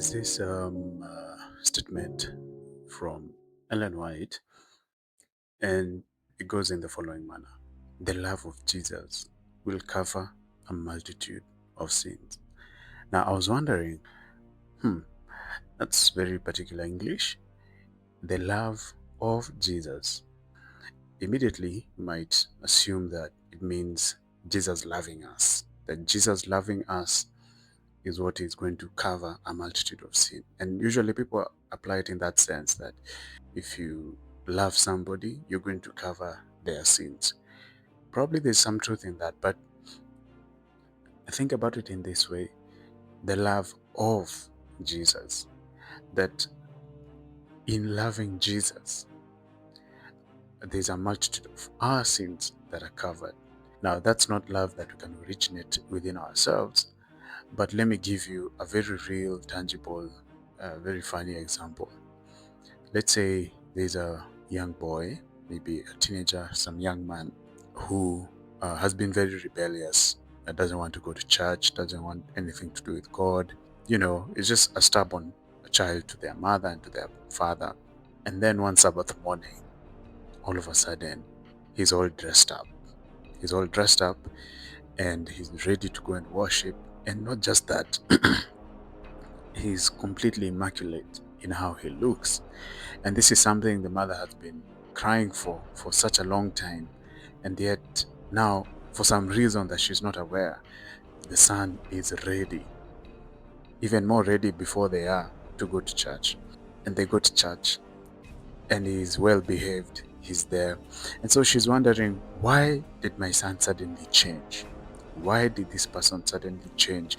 There's this statement from Ellen White, and it goes in the following manner: the love of Jesus will cover a multitude of sins. Now, I was wondering, hmm, that's very particular English. The love of Jesus. Immediately, you might assume that it means Jesus loving us, that Jesus loving us is what is going to cover a multitude of sin. And usually people apply it in that sense that if you love somebody, you're going to cover their sins. Probably there's some truth in that, but I think about it in this way: the love of Jesus, that in loving Jesus, there's a multitude of our sins that are covered. Now, that's not love that we can originate within ourselves, but let me give you a very real, tangible, very funny example. Let's say there's a young boy, maybe a teenager, some young man who has been very rebellious, doesn't want to go to church, doesn't want anything to do with God. Is just a stubborn child to their mother and to their father. And then one Sabbath morning, all of a sudden, he's all dressed up. He's all dressed up and he's ready to go and worship. And not just that, he's completely immaculate in how he looks. And this is something the mother has been crying for such a long time. And yet now, for some reason that she's not aware, the son is ready, even more ready before they are to go to church. And they go to church and he's well behaved. He's there. And so she's wondering, why did my son suddenly change? Why did this person suddenly change?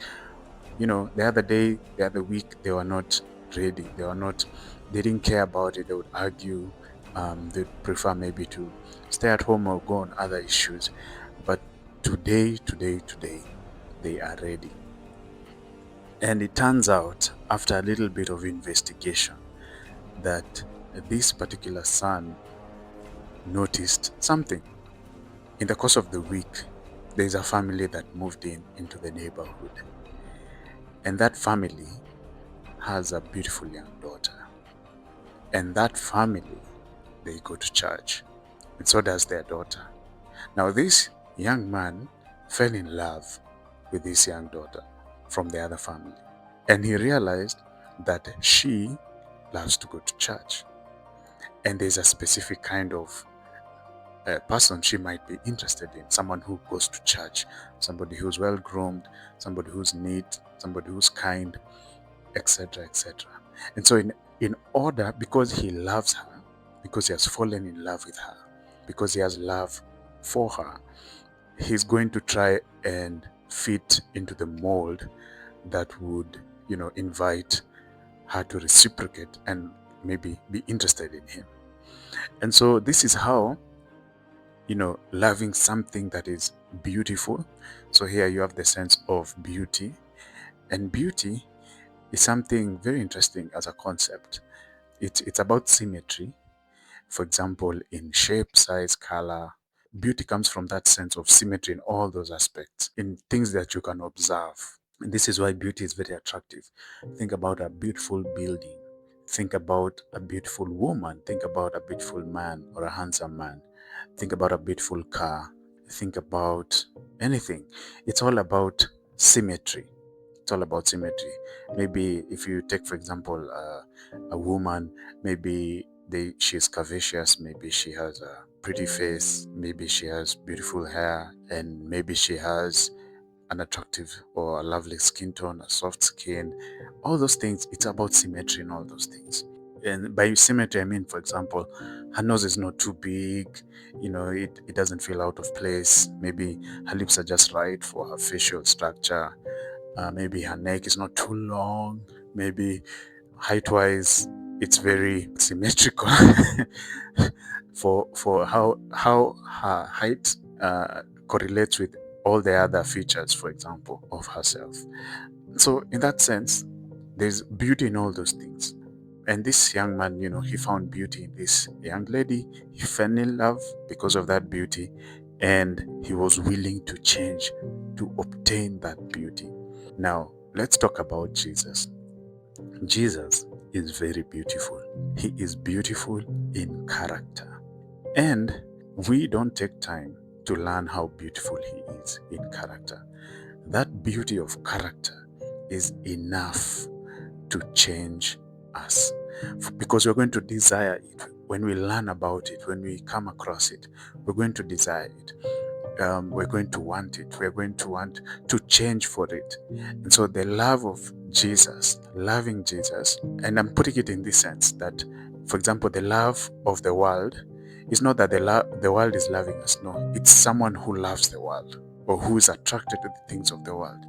The other day, the other week, they were not ready. They didn't care about it. They would argue. They'd prefer maybe to stay at home or go on other issues. But today, they are ready. And it turns out, after a little bit of investigation, that this particular son noticed something. In the course of the week, there's a family that moved into the neighborhood. And that family has a beautiful young daughter. And that family, they go to church. And so does their daughter. Now, this young man fell in love with this young daughter from the other family. And he realized that she loves to go to church. And there's a specific kind of person she might be interested in: someone who goes to church, somebody who's well groomed, somebody who's neat, somebody who's kind, etc., etc. And so in order, because he loves her, because he has fallen in love with her, because he has love for her, he's going to try and fit into the mold that would invite her to reciprocate and maybe be interested in him. And so this is how loving something that is beautiful. So here you have the sense of beauty, and beauty is something very interesting as a concept. It's about symmetry. For example, in shape, size, color, beauty comes from that sense of symmetry in all those aspects, in things that you can observe. And this is why beauty is very attractive. Think about a beautiful building. Think about a beautiful woman. Think about a beautiful man or a handsome man. Think about a beautiful car. Think about anything. It's all about symmetry. It's all about symmetry. Maybe if you take, for example, a woman, maybe she's curvaceous, maybe she has a pretty face, maybe she has beautiful hair, and maybe she has an attractive or a lovely skin tone, a soft skin. All those things, it's about symmetry in all those things. And by symmetry, I mean, for example, her nose is not too big, it doesn't feel out of place. Maybe her lips are just right for her facial structure. Maybe her neck is not too long. Maybe height-wise, it's very symmetrical for how her height correlates with all the other features, for example, of herself. So in that sense, there's beauty in all those things. And this young man, he found beauty in this young lady. He fell in love because of that beauty, and he was willing to change to obtain that beauty. Now, let's talk about Jesus. Jesus is very beautiful. He is beautiful in character. And we don't take time to learn how beautiful he is in character. That beauty of character is enough to change us, because we're going to desire it. When we learn about it, when we come across it, we're going to desire it. We're going to want it. We're going to want to change for it. And so the love of Jesus, loving Jesus, and I'm putting it in this sense that, for example, the love of the world is not that the world is loving us. No, it's someone who loves the world or who is attracted to the things of the world.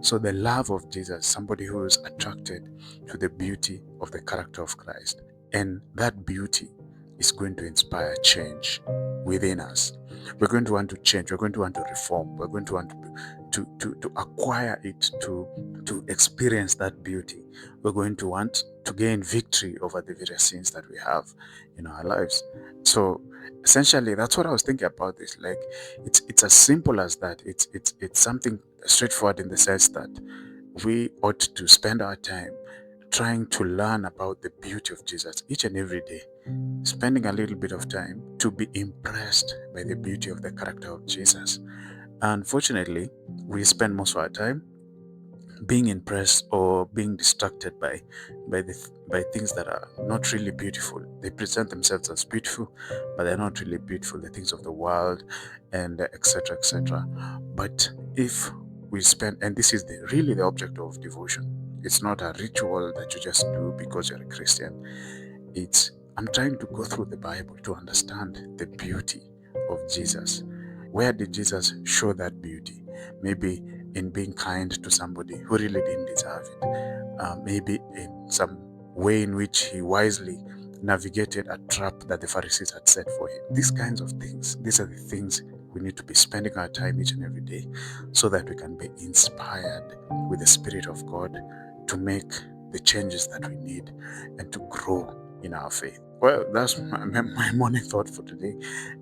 So the love of Jesus, somebody who is attracted to the beauty of the character of Christ. And that beauty is going to inspire change within us. We're going to want to change. We're going to want to reform. We're going to want to acquire it, to experience that beauty. We're going to want to gain victory over the various sins that we have in our lives. So essentially, that's what I was thinking about this. Like, it's as simple as that. It's something straightforward in the sense that we ought to spend our time trying to learn about the beauty of Jesus each and every day, spending a little bit of time to be impressed by the beauty of the character of Jesus. Unfortunately, we spend most of our time being impressed or being distracted by things that are not really beautiful. They present themselves as beautiful, but they're not really beautiful. The things of the world, and etc., etc. But if we spend, and this is really the object of devotion. It's not a ritual that you just do because you're a Christian. I'm trying to go through the Bible to understand the beauty of Jesus. Where did Jesus show that beauty? Maybe in being kind to somebody who really didn't deserve it. Maybe in some way in which he wisely navigated a trap that the Pharisees had set for him. These kinds of things, these are the things we need to be spending our time each and every day, so that we can be inspired with the Spirit of God to make the changes that we need and to grow in our faith. Well, that's my morning thought for today,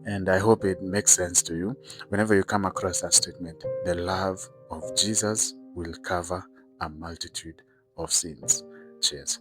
and I hope it makes sense to you. Whenever you come across that statement, the love of Jesus will cover a multitude of sins. Cheers.